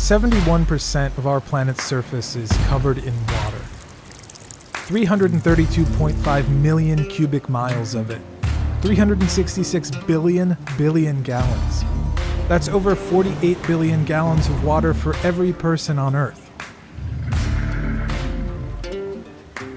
71% of our planet's surface is covered in water. 332.5 million cubic miles of it. 366 billion gallons. That's over 48 billion gallons of water for every person on Earth.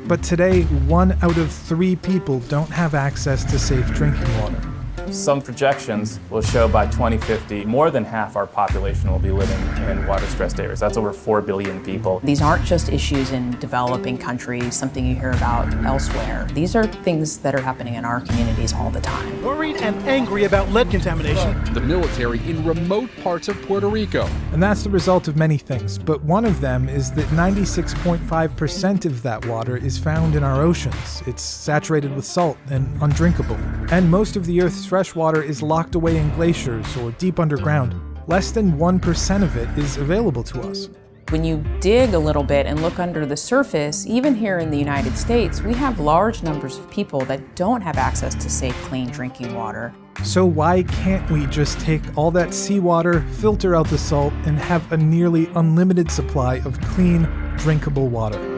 But today, 1 out of 3 people don't have access to safe drinking water. Some projections will show by 2050, more than half our population will be living in water-stressed areas. That's over 4 billion people. These aren't just issues in developing countries, something you hear about elsewhere. These are things that are happening in our communities all the time. Worried and angry about lead contamination. The military in remote parts of Puerto Rico. And that's the result of many things, but one of them is that 96.5% of that water is found in our oceans. It's saturated with salt and undrinkable. And most of the Earth's fresh water is locked away in glaciers or deep underground. Less than 1% of it is available to us. When you dig a little bit and look under the surface, even here in the United States, we have large numbers of people that don't have access to safe, clean drinking water. So why can't we just take all that seawater, filter out the salt, and have a nearly unlimited supply of clean, drinkable water?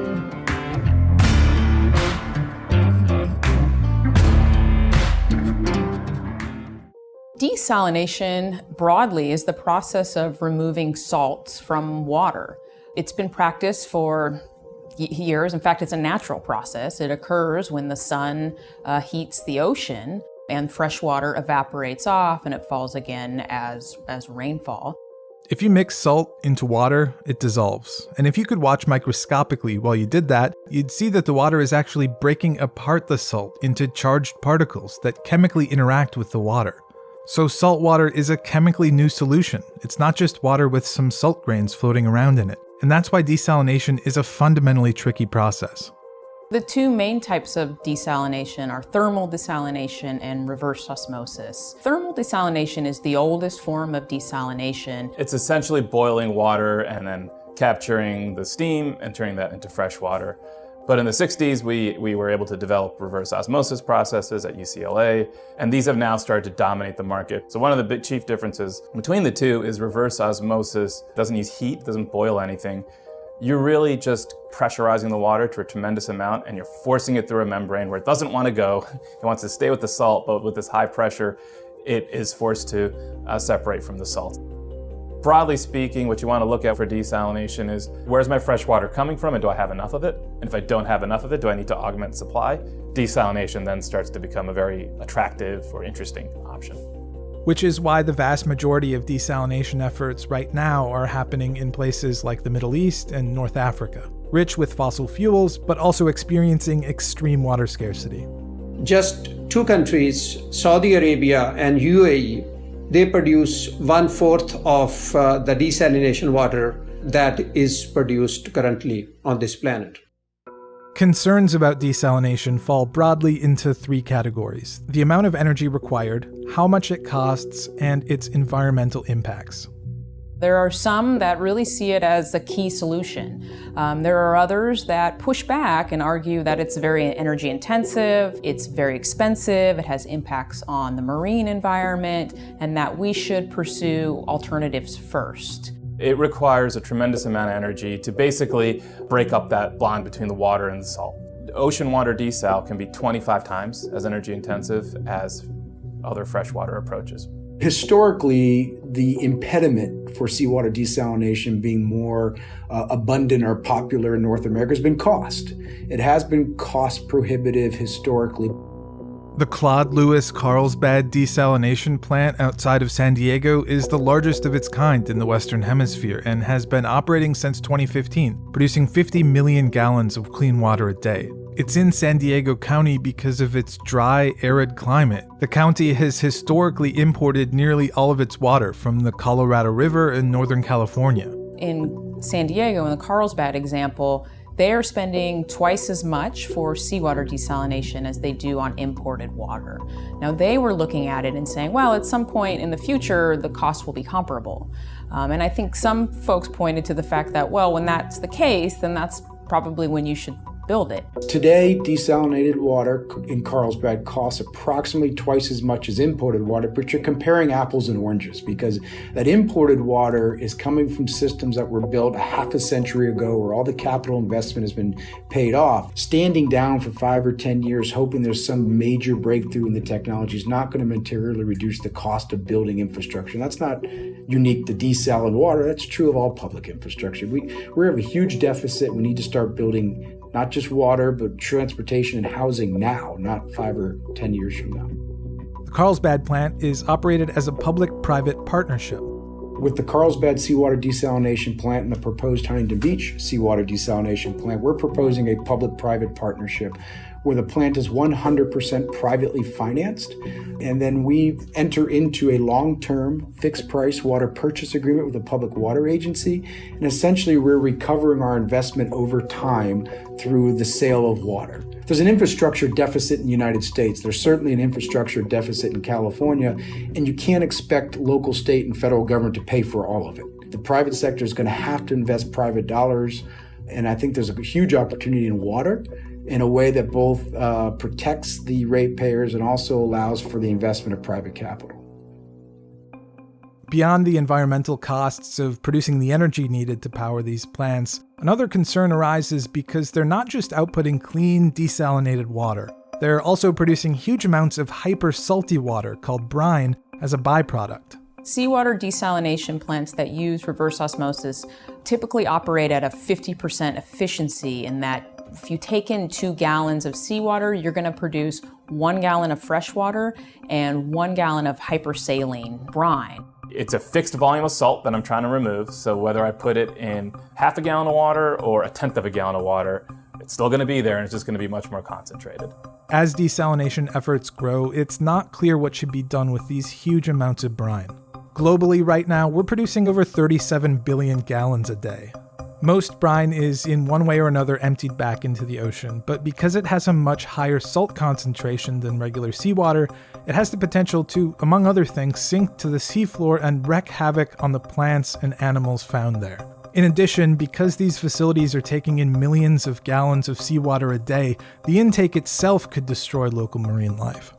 Desalination, broadly, is the process of removing salts from water. It's been practiced for years. In fact, it's a natural process. It occurs when the sun heats the ocean and fresh water evaporates off and it falls again as rainfall. If you mix salt into water, it dissolves. And if you could watch microscopically while you did that, you'd see that the water is actually breaking apart the salt into charged particles that chemically interact with the water. So salt water is a chemically new solution. It's not just water with some salt grains floating around in it. And that's why desalination is a fundamentally tricky process. The two main types of desalination are thermal desalination and reverse osmosis. Thermal desalination is the oldest form of desalination. It's essentially boiling water and then capturing the steam and turning that into fresh water. But in the 60s, we were able to develop reverse osmosis processes at UCLA, and these have now started to dominate the market. So one of the big chief differences between the two is reverse osmosis doesn't use heat, doesn't boil anything. You're really just pressurizing the water to a tremendous amount, and you're forcing it through a membrane where it doesn't want to go. It wants to stay with the salt, but with this high pressure, it is forced to separate from the salt. Broadly speaking, what you want to look at for desalination is, where's my fresh water coming from and do I have enough of it? And if I don't have enough of it, do I need to augment supply? Desalination then starts to become a very attractive or interesting option. Which is why the vast majority of desalination efforts right now are happening in places like the Middle East and North Africa, rich with fossil fuels, but also experiencing extreme water scarcity. Just 2 countries, Saudi Arabia and UAE, they produce 1/4 of the desalination water that is produced currently on this planet. Concerns about desalination fall broadly into 3 categories: the amount of energy required, how much it costs, and its environmental impacts. There are some that really see it as a key solution. There are others that push back and argue that it's very energy intensive, it's very expensive, it has impacts on the marine environment, and that we should pursue alternatives first. It requires a tremendous amount of energy to basically break up that bond between the water and the salt. Ocean water desal can be 25 times as energy intensive as other freshwater approaches. Historically, the impediment for seawater desalination being more abundant or popular in North America has been cost. It has been cost prohibitive historically. The Claude Lewis Carlsbad desalination plant outside of San Diego is the largest of its kind in the Western Hemisphere and has been operating since 2015, producing 50 million gallons of clean water a day. It's in San Diego County because of its dry, arid climate. The county has historically imported nearly all of its water from the Colorado River in Northern California. In San Diego, in the Carlsbad example, they are spending twice as much for seawater desalination as they do on imported water. Now, they were looking at it and saying, well, at some point in the future, the cost will be comparable. And I think some folks pointed to the fact that, well, when that's the case, then that's probably when you should build it. Today, desalinated water in Carlsbad costs approximately twice as much as imported water, but you're comparing apples and oranges because that imported water is coming from systems that were built a half a century ago where all the capital investment has been paid off. Standing down for 5 or 10 years hoping there's some major breakthrough in the technology is not going to materially reduce the cost of building infrastructure. And that's not unique to desal and water. That's true of all public infrastructure. We have a huge deficit. We need to start building not just water, but transportation and housing now, not 5 or 10 years from now. The Carlsbad plant is operated as a public-private partnership. With the Carlsbad seawater desalination plant and the proposed Huntington Beach seawater desalination plant, we're proposing a public-private partnership where the plant is 100% privately financed, and then we enter into a long-term fixed-price water purchase agreement with the Public Water Agency, and essentially we're recovering our investment over time through the sale of water. There's an infrastructure deficit in the United States. There's certainly an infrastructure deficit in California, and you can't expect local, state, and federal government to pay for all of it. The private sector is going to have to invest private dollars, and I think there's a huge opportunity in water in a way that both protects the ratepayers and also allows for the investment of private capital. Beyond the environmental costs of producing the energy needed to power these plants, another concern arises because they're not just outputting clean, desalinated water. They're also producing huge amounts of hyper-salty water called brine as a byproduct. Seawater desalination plants that use reverse osmosis typically operate at a 50% efficiency in that if you take in 2 gallons of seawater, you're going to produce 1 gallon of fresh water and 1 gallon of hypersaline brine. It's a fixed volume of salt that I'm trying to remove, so whether I put it in half a gallon of water or 1/10 of a gallon of water, it's still going to be there and it's just going to be much more concentrated. As desalination efforts grow, it's not clear what should be done with these huge amounts of brine. Globally right now, we're producing over 37 billion gallons a day. Most brine is in one way or another emptied back into the ocean, but because it has a much higher salt concentration than regular seawater, it has the potential to, among other things, sink to the seafloor and wreak havoc on the plants and animals found there. In addition, because these facilities are taking in millions of gallons of seawater a day, the intake itself could destroy local marine life.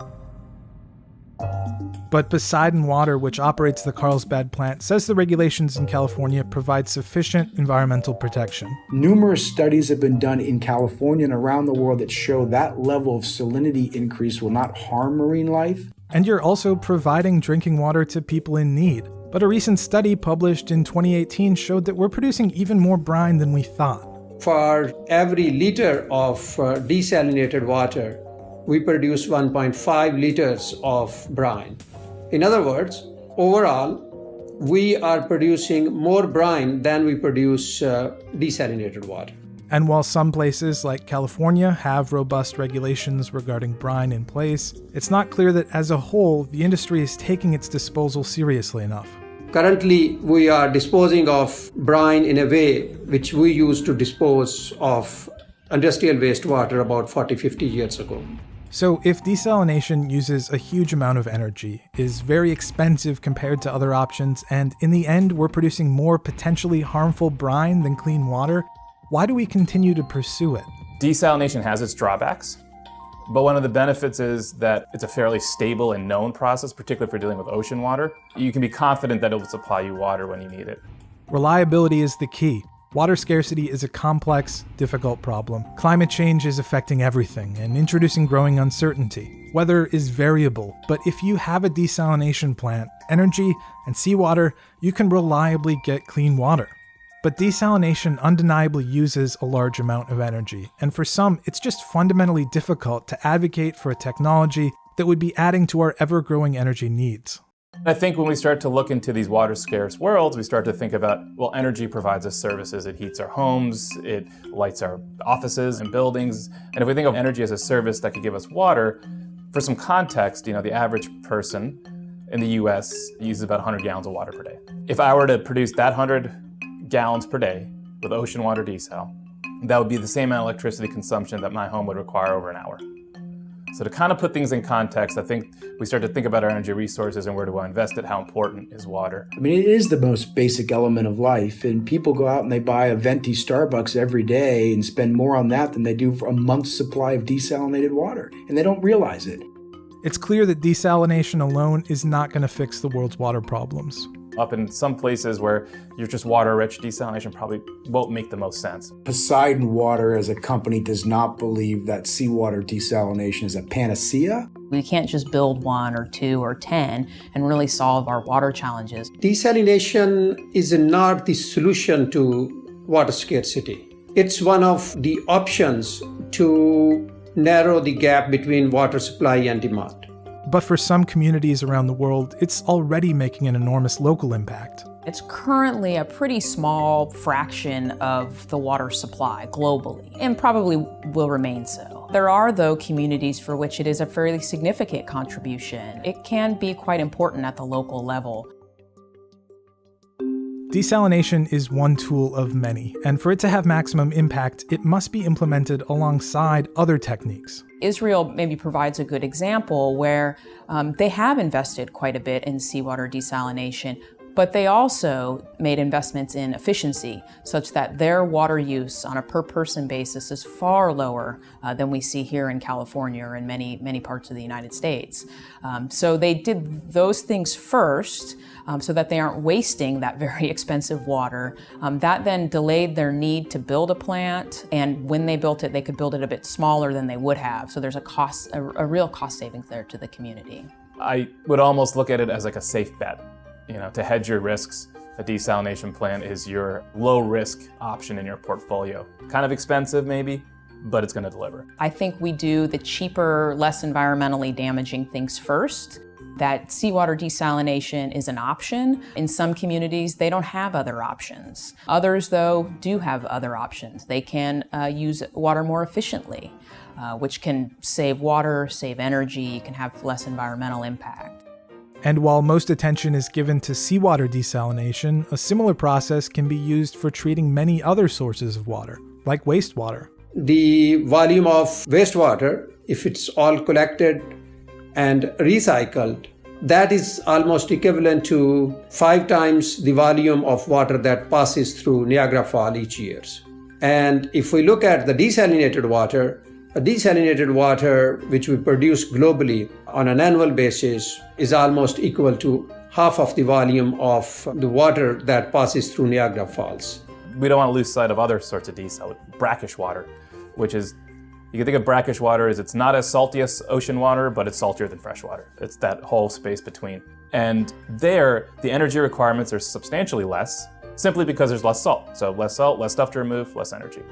But Poseidon Water, which operates the Carlsbad plant, says the regulations in California provide sufficient environmental protection. Numerous studies have been done in California and around the world that show that level of salinity increase will not harm marine life. And you're also providing drinking water to people in need. But a recent study published in 2018 showed that we're producing even more brine than we thought. For every liter of desalinated water, we produce 1.5 liters of brine. In other words, overall, we are producing more brine than we produce desalinated water. And while some places like California have robust regulations regarding brine in place, it's not clear that as a whole, the industry is taking its disposal seriously enough. Currently, we are disposing of brine in a way which we used to dispose of industrial wastewater about 40-50 years ago. So if desalination uses a huge amount of energy, is very expensive compared to other options, and in the end we're producing more potentially harmful brine than clean water, why do we continue to pursue it? Desalination has its drawbacks, but one of the benefits is that it's a fairly stable and known process, particularly if you're dealing with ocean water. You can be confident that it will supply you water when you need it. Reliability is the key. Water scarcity is a complex, difficult problem. Climate change is affecting everything and introducing growing uncertainty. Weather is variable, but if you have a desalination plant, energy, and seawater, you can reliably get clean water. But desalination undeniably uses a large amount of energy, and for some, it's just fundamentally difficult to advocate for a technology that would be adding to our ever-growing energy needs. I think when we start to look into these water scarce worlds, we start to think about, well, energy provides us services. It heats our homes, it lights our offices and buildings. And if we think of energy as a service that could give us water, for some context, the average person in the US uses about 100 gallons of water per day. If I were to produce that 100 gallons per day with ocean water desal, that would be the same amount of electricity consumption that my home would require over an hour. So to kind of put things in context, I think we start to think about our energy resources and where do I invest it, how important is water. I mean, it is the most basic element of life, and people go out and they buy a venti Starbucks every day and spend more on that than they do for a month's supply of desalinated water, and they don't realize it. It's clear that desalination alone is not going to fix the world's water problems. Up in some places where you're just water rich, desalination probably won't make the most sense. Poseidon Water as a company does not believe that seawater desalination is a panacea. We can't just build 1 or 2 or 10 and really solve our water challenges. Desalination is not the solution to water scarcity. It's one of the options to narrow the gap between water supply and demand. But for some communities around the world, it's already making an enormous local impact. It's currently a pretty small fraction of the water supply globally, and probably will remain so. There are, though, communities for which it is a fairly significant contribution. It can be quite important at the local level. Desalination is one tool of many, and for it to have maximum impact, it must be implemented alongside other techniques. Israel maybe provides a good example where they have invested quite a bit in seawater desalination, but they also made investments in efficiency such that their water use on a per-person basis is far lower than we see here in California or in many parts of the United States. So they did those things first so that they aren't wasting that very expensive water. That then delayed their need to build a plant, and when they built it, they could build it a bit smaller than they would have. So there's a real cost savings there to the community. I would almost look at it as like a safe bet. You know, to hedge your risks, a desalination plant is your low-risk option in your portfolio. Kind of expensive maybe, but it's going to deliver. I think we do the cheaper, less environmentally damaging things first. That seawater desalination is an option. In some communities, they don't have other options. Others, though, do have other options. They can use water more efficiently, which can save water, save energy, can have less environmental impact. And while most attention is given to seawater desalination, a similar process can be used for treating many other sources of water, like wastewater. The volume of wastewater, if it's all collected and recycled, that is almost equivalent to 5 times the volume of water that passes through Niagara Falls each year. And if we look at the desalinated water, which we produce globally on an annual basis is almost equal to half of the volume of the water that passes through Niagara Falls. We don't want to lose sight of other sorts of desal, brackish water, which is, you can think of brackish water as it's not as salty as ocean water, but it's saltier than fresh water. It's that whole space between. And there, the energy requirements are substantially less, simply because there's less salt. So less salt, less stuff to remove, less energy.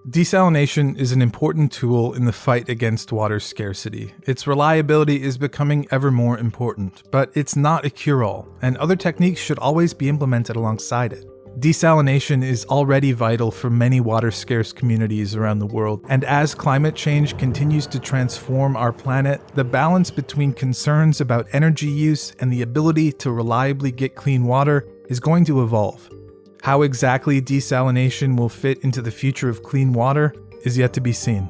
Desalination is an important tool in the fight against water scarcity. Its reliability is becoming ever more important, but it's not a cure-all, and other techniques should always be implemented alongside it. Desalination is already vital for many water-scarce communities around the world, and as climate change continues to transform our planet, the balance between concerns about energy use and the ability to reliably get clean water is going to evolve. How exactly desalination will fit into the future of clean water is yet to be seen.